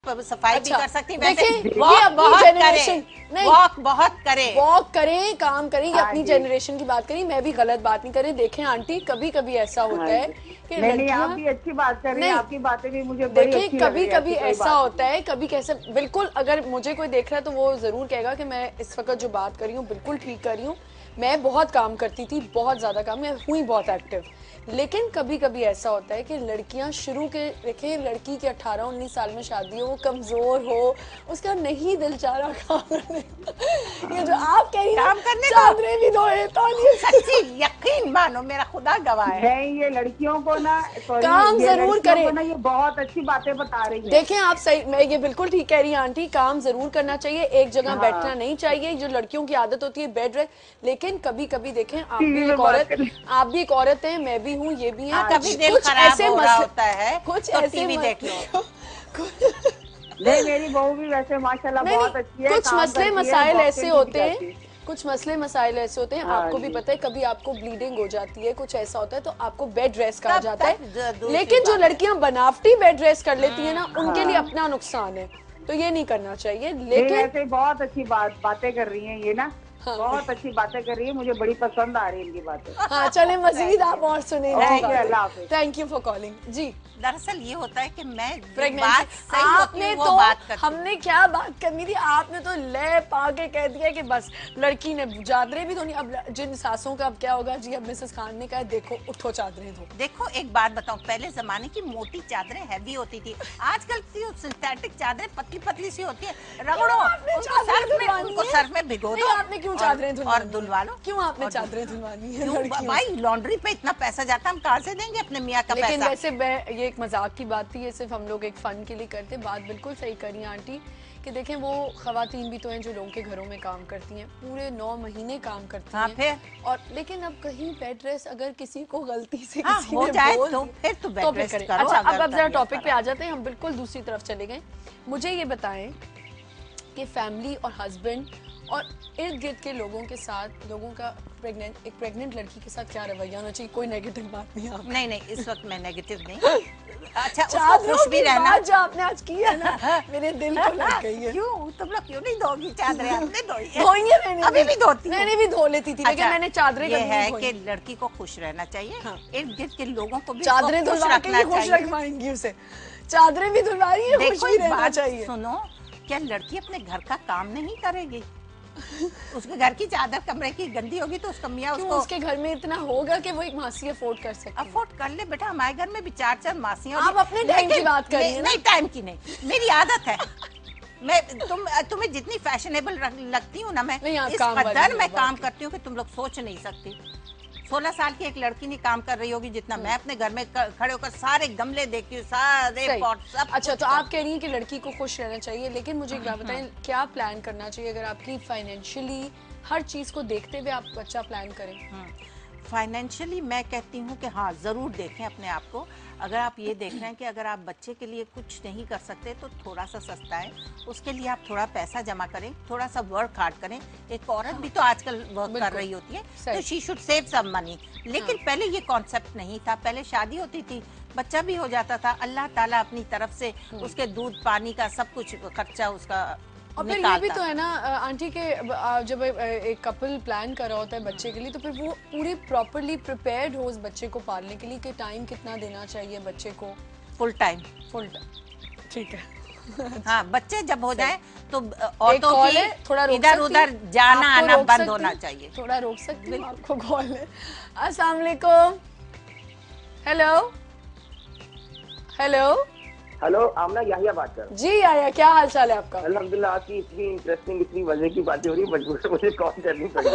सफाई भी कर सकती हैं। देखिए वॉक बहुत जनरेशन करें, वॉक बहुत करें, वॉक करें, काम करें। ये अपनी जनरेशन की बात करी, मैं भी गलत बात नहीं करी। देखें आंटी, कभी कभी ऐसा होता है कि नहीं, आप भी अच्छी बात कर रही हैं, आपकी बातें भी मुझे बड़ी अच्छी लग रही है। कभी कभी ऐसा होता है, कभी कैसे, बिल्कुल अगर मुझे कोई देख रहा है तो वो जरूर कहेगा कि मैं इस वक्त जो बात कर रही हूँ बिल्कुल ठीक कर रही हूँ। मैं बहुत काम करती थी, बहुत ज्यादा काम, मैं हुई बहुत एक्टिव। लेकिन कभी कभी ऐसा होता है कि लड़कियां शुरू के, देखें लड़की की 18-19 साल में शादी हो, वो कमजोर हो, उसका नहीं दिल चाह रहा काम करने। ये जो आप कह रही हैं काम करने चादरें भी धोए, सच्ची यकीन मानो, मेरा खुदा गवाह है। नहीं, ये लड़कियों को ना काम जरूर करें ना, ये बहुत अच्छी बातें बता रही है। देखें आप सही, मैं ये बिल्कुल ठीक कह रही हूँ आंटी, काम जरूर करना चाहिए, एक जगह बैठना नहीं चाहिए, जो लड़कियों की आदत होती है बेड रेस्ट। लेकिन कभी कभी देखें, आप भी एक औरत हैं, मैं भी हूँ, ये भी है, कभी दिल खराब हो रहा होता है, कुछ तो ऐसे टीवी देख लो। नहीं, मेरी बहू भी वैसे माशाल्लाह बहुत अच्छी है। कुछ मसले मसाइल ऐसे होते हैं, कुछ मसले मसाइल ऐसे होते हैं, आपको भी पता है, कभी आपको ब्लीडिंग हो जाती है, कुछ ऐसा होता है तो आपको बेड रेस्ट कहा जाता है। लेकिन जो लड़कियां बनावटी बेड रेस्ट कर लेती है ना, उनके लिए अपना नुकसान है, तो ये नहीं करना चाहिए। लेकिन ऐसे बहुत अच्छी बातें कर रही हैं ये ना, बहुत अच्छी बातें कर रही है, मुझे बड़ी पसंद आ रही है इनकी बातें। हाँ, चले मजीद आप और सुने। थैंक यू फॉर कॉलिंग जी। दरअसल ये होता है कि मैं बात सही आपने तो बात हमने क्या बात करनी थी, आपने तो ले पाके कह दिया कि बस लड़की ने चादरें भी धोनी। अब जिन सासों का अब क्या होगा जी, अब मिसेस खान ने कहा देखो उठो चादरें धो। देखो एक बात बताऊं, पहले जमाने की मोटी चादरें हैवी होती थी, आजकल की सिंथेटिक चादरें पतली पतली सी होती है, रगड़ो उनको सर्फ में भिगो दो। आपने क्यों चादरें और धुलवा लो। क्यों आपने चादरें धुलवानी है? भाई लॉन्ड्री पे इतना पैसा जाता, हम कहाँ से देंगे अपने मियाँ का पैसा? लेकिन वैसे ये एक मजाक की बात थी, ये सिर्फ हम लोग एक फन के लिए करते। बात बिल्कुल सही करी आंटी कि देखें वो खवातीन भी तो हैं जो लोगों के घरों में काम करती हैं, पूरे 9 महीने काम करती हैं। फिर और लेकिन अब कहीं बेड रेस्ट अगर किसी को गलती से किसी हो जाए तो फिर तो बेड रेस्ट करो। अच्छा, अब जरा टॉपिक पे आ जाते हैं, हम बिल्कुल दूसरी तरफ चले गए। मुझे ये बताएं कि फैमिली और हस्बैंड और इर्द गिर्द के लोगों के साथ, लोगों का एक प्रेग्नेंट लड़की के साथ क्या रवैया होना चाहिए? कोई नेगेटिव बात नहीं है? नहीं, इस वक्त मैं नेगेटिव नहीं। अच्छा, उसको खुश भी रहना जो आपने आज की है ना, मेरे दिल को लग गई है। क्यों तुम लोग क्यों नहीं धोगी चादरें? आपने धोई है? धोई है मैंने, अभी भी धोती, मैंने भी धो लेती थी। लेकिन मैंने चादरें ये है कि लड़की को खुश रहना चाहिए, इर्द गिर्द के लोगों को भी चादरें धुलवा के खुश रखवाएंगी उसे। चादरें भी धुलवा रही है, खुश भी रहना चाहिए। सुनो, क्या लड़की अपने घर का काम नहीं करेगी? उसके घर की चादर कमरे की गंदी होगी तो उसका मियाँ उसको, उसके घर में इतना होगा कि वो एक मासी अफोर्ड कर सकती है। अफोर्ड कर ले बेटा, हमारे घर में भी 4 मासियाँ। आप अपने टाइम की बात कर रही हैं? नहीं, टाइम की नहीं, मेरी आदत है। मैं तुम्हें जितनी फैशनेबल लगती हूँ ना, मैं इस कदर मैं काम करती हूँ कि तुम लोग सोच नहीं सकती। 16 साल की एक लड़की नहीं काम कर रही होगी जितना मैं अपने घर में खड़े होकर सारे गमले देखती हूँ, सारे पॉट सब। अच्छा, तो आप कह रही हैं कि लड़की को खुश रहना चाहिए, लेकिन मुझे एक बात बताएं, क्या प्लान करना चाहिए अगर आपकी फाइनेंशियली हर चीज को देखते हुए आप अच्छा प्लान करें? फाइनेंशियली मैं कहती हूँ कि हाँ, ज़रूर देखें अपने आप को। अगर आप ये देख रहे हैं कि अगर आप बच्चे के लिए कुछ नहीं कर सकते तो थोड़ा सा सस्ता है, उसके लिए आप थोड़ा पैसा जमा करें, थोड़ा सा वर्क हार्ड करें। एक औरत भी तो आजकल वर्क कर रही होती है, तो she should save some money. लेकिन पहले ये कॉन्सेप्ट नहीं था, पहले शादी होती थी, बच्चा भी हो जाता था, अल्लाह ताला अपनी तरफ से उसके दूध पानी का सब कुछ खर्चा उसका। और फिर ये भी तो है ना आंटी के, जब एक कपल प्लान कर रहा होता है बच्चे के लिए, तो फिर वो पूरी प्रॉपर्ली प्रिपेयर्ड हो उस बच्चे को पालने के लिए कि टाइम कितना देना चाहिए बच्चे को? Full time. ठीक है। हाँ, बच्चे जब हो जाए तो औरतों की थोड़ा इधर उधर जाना आना बंद होना चाहिए। थोड़ा रोक सकती हूँ आपको? कॉल है। अस्सलाम वालेकुम। हेलो हेलो हेलो, आमना याहिया बात कर। जी याहिया, क्या हाल चाल है आपका? अल्हम्दुलिल्लाह, आपकी इतनी इंटरेस्टिंग, इतनी मजे की बातें हो रही है, मजबूर से मुझे कॉल करनी पड़ी।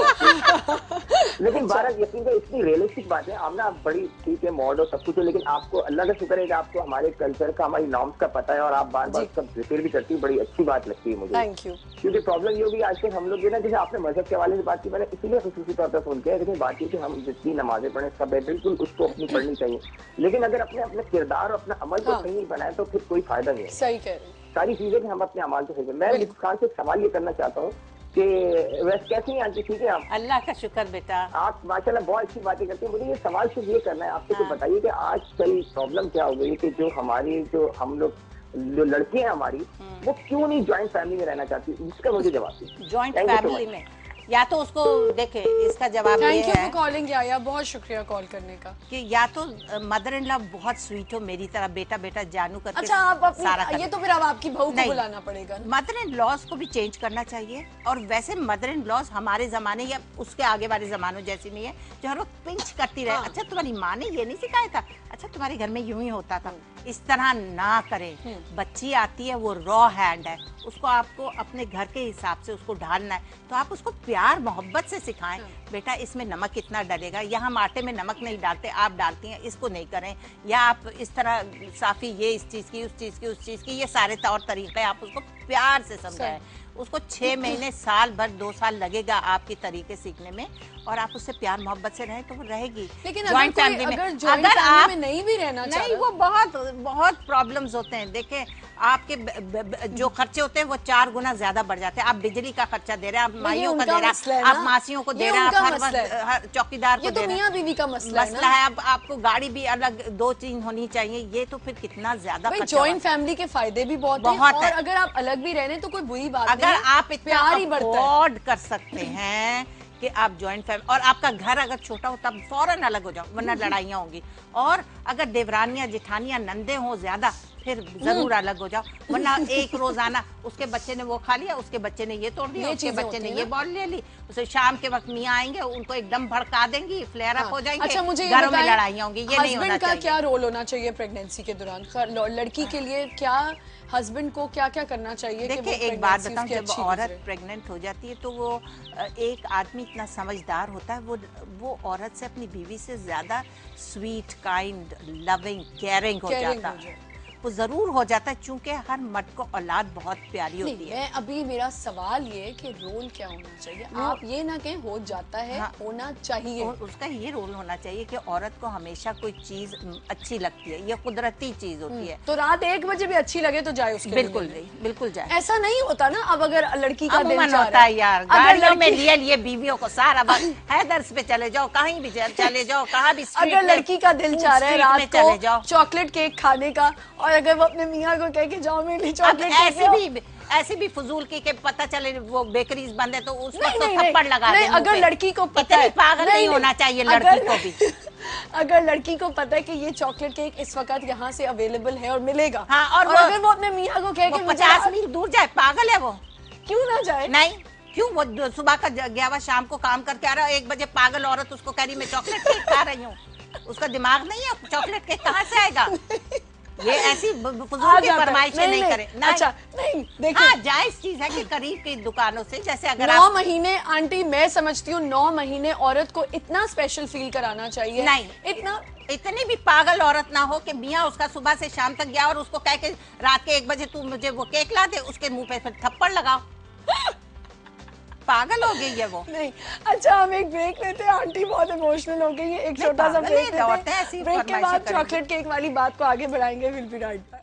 लेकिन बारह यकीन है, इतनी रियलिस्टिक बात है। आमना आप बड़ी ठीक है, मॉड और सब कुछ है, लेकिन आपको अल्लाह का शुक्र है कि आपको हमारे कल्चर का, हमारी नॉर्म्स का पता है और आप बार बार सब रिपेयर भी करती है। बड़ी अच्छी बात लगती है मुझे। Thank you. क्योंकि प्रॉब्लम ये होगी आजकल हम लोग, ना जैसे आपने मजहब के हवाले से बात की, मैंने इसीलिए खुसूसी तौर पर फोन किया। लेकिन बात ये कि हम जितनी नमाजें पढ़े सब है, बिल्कुल उसको अपनी पढ़नी चाहिए, लेकिन अगर अपने अपने किरदार और अपना अमल को सही नहीं बनाए तो फिर कोई फायदा नहीं है। सही कह रहे हैं। सारी चीजें हम अपने अमाल को सही। मैं खान से सवाल ये करना चाहता हूँ कि वैसे कैसी हैं आंटी? ठीक है आप? अल्लाह का शुक्र बेटा, आप माशाल्लाह बहुत अच्छी बातें करती हैं। मुझे ये सवाल सिर्फ ये करना है आपसे कि बताइए कि आजकल प्रॉब्लम क्या हो गई है कि जो हमारी, जो हम लोग जो लड़की है हमारी वो क्यों नहीं ज्वाइंट फैमिली में रहना चाहती, इसका मुझे जवाब दीजिए। Joint Thank you so family much. में या तो उसको देखे, इसका जवाब ये थैंक यू है फॉर कॉलिंग याया, बहुत शुक्रिया कॉल करने का। कि या तो मदर इन लॉ बहुत स्वीट हो, मेरी तरह बेटा बेटा जानू करके अच्छा आप सारा अपनी, करे। ये तो फिर अब आपकी बहू को नहीं। बुलाना पड़ेगा ना। मदर इन लॉज को भी चेंज करना चाहिए। और वैसे मदर इन लॉज हमारे जमाने या उसके आगे वाले जमानों जैसी नहीं है जो हर वक्त पिंच करती रहे। हाँ। अच्छा तुम्हारी माँ ने ये नहीं सिखाया था, अच्छा तुम्हारे घर में यूं ही होता था, इस तरह ना करें। बच्ची आती है वो रॉ हैंड है, उसको आपको अपने घर के हिसाब से उसको ढालना है, तो आप उसको प्यार मोहब्बत से सिखाएं। बेटा इसमें नमक कितना डलेगा, या हम आटे में नमक नहीं डालते, आप डालती हैं, इसको नहीं करें। या आप इस तरह साफी ये इस चीज की, उस चीज की, उस चीज की, ये सारे तौर तरीके आप उसको प्यार से समझाएं। उसको 6 महीने, साल भर, 2 साल लगेगा आपकी तरीके सीखने में, और आप उससे प्यार मोहब्बत से रहें तो वो रहेगी। लेकिन Joint अगर family कोई में अगर जॉइंट अगर फैमिली आप में नहीं भी रहना चाह नहीं, रहा, वो बहुत बहुत प्रॉब्लम्स होते हैं। देखें आपके जो खर्चे होते हैं वो 4 गुना ज्यादा बढ़ जाते हैं। आप बिजली का खर्चा दे रहे हैं, आप माइयों का उनका दे मसला रहे है हैं, ना। आप मासियों को दे ये रहे हैं, उनका आप मसला है। हर चौकीदार को ये दे तो रहे हैं। मियाँ बीवी का मसला है मसला ना। है। अब आपको गाड़ी भी अलग 2 चीज होनी चाहिए, ये तो फिर कितना ज्यादा भाई खर्चा जॉइंट फैमिली के फायदे भी बहुत बहुत हैं, है। और अगर आप अलग भी रहने तो कोई बुरी बात अगर नहीं है, आप इतना प्यार ही बढ़ता है। अफोर्ड कर सकते हैं कि आप जॉइंट फैमिली, और आपका घर अगर छोटा हो तब फौरन अलग हो जाओ, वरना लड़ाइयाँ होंगी। और अगर देवरानियां जेठानियां नंदे हो ज्यादा, फिर जरूर अलग हो जाओ, वरना एक रोजाना उसके बच्चे ने वो खा लिया, उसके बच्चे ने ये तोड़ दिया, ये उसके चीजें बच्चे होती ने हैं ये ना। बॉल ले ली, उसे शाम के वक्त मियाँ आएंगे, उनको एकदम भड़का देंगी, फ्लेयर अप हो जाएंगे। अच्छा मुझे ये घरों में बताएं, लड़ाइयाँ होंगी, ये नहीं होना हस्बैंड का चाहिए। क्या रोल होना चाहिए प्रेगनेंसी के दौरान? लड़की के लिए क्या हस्बैंड को क्या क्या करना चाहिए कि देखिए वो एक बात pregnancy बताऊं, उसकी जब अच्छी औरत गुजरे? प्रेग्नेंट हो जाती है तो वो एक आदमी इतना समझदार होता है, वो औरत से, अपनी बीवी से ज्यादा स्वीट, काइंड, लविंग, केयरिंग हो Caring जाता हो है। वो जरूर हो जाता है, चूंकि हर मर्द को औलाद बहुत प्यारी नहीं, होती है। मैं अभी मेरा सवाल ये है कि रोल क्या होना चाहिए? आप ये ना कहें हो जाता है, हाँ। होना चाहिए। और उसका ये रोल होना चाहिए कि औरत को हमेशा कोई चीज अच्छी लगती है, ये कुदरती चीज होती है। तो रात 1 बजे भी अच्छी लगे तो जाए उसके बिल्कुल लिए। नहीं, बिल्कुल जाए। ऐसा नहीं होता ना। अब अगर लड़की का दिल अमूमन चाह होता रहा है यार, अगर गाड़ियों में लड़की- लिए बीवियों को सारा वक्त हैदर्स पे चले जाओ, कहीं भी चले जाओ, कहाँ भी street अगर में, लड़की का दिल food चाह रहा है street में रात चले को जाओ। चॉकलेट केक खाने का, और अगर वो अपने मियाँ को कह के जाओ मेरे लिए अब चॉकलेट केक ऐसे भी फजूल की के पता चले वो बेकरीज बंद है तो उस नहीं, वक्त तो नहीं, थप्पड़ नहीं, लगा नहीं, दे मुंह अगर पे। लड़की को पता इतनी है, पागल नहीं होना चाहिए लड़की को भी। अगर लड़की को पता है कि ये चॉकलेट केक इस वक्त यहाँ से अवेलेबल है और मिलेगा, हाँ, और अगर वो अपने मियाँ को कहे वो कि 50 मील दूर जाए, पागल है वो। क्यों ना जाए? नहीं, क्यों? वो सुबह का गया हुआ शाम को काम करके आ रहा है, 1 बजे पागल औरत उसको कह रही मैं चॉकलेट केक खा रही हूँ। उसका दिमाग नहीं है, चॉकलेट केक कहाँ से आएगा? ये ऐसी आ फजूल की जाता है। फरमाइशें नहीं करे। अच्छा नहीं, देखिए हाँ, जायज चीज है कि करीब की दुकानों से, जैसे अगर 9 आप महीने आंटी, मैं समझती हूँ 9 महीने औरत को इतना स्पेशल फील कराना चाहिए। नहीं, इतना इतनी भी पागल औरत ना हो कि मियाँ उसका सुबह से शाम तक गया और उसको कह के रात के 1 बजे तू मुझे वो केक ला दे, उसके मुंह पे फिर थप्पड़ लगाओ। पागल हो गई है वो। नहीं। अच्छा हम एक ब्रेक लेते हैं, आंटी बहुत इमोशनल हो गई है, एक नहीं, छोटा सा पागल है, ब्रेक औरतें लेते ऐसी हैं। ब्रेक के फरमाइशें बाद करेंगी। चॉकलेट केक वाली बात को आगे बढ़ाएंगे। Will be right back.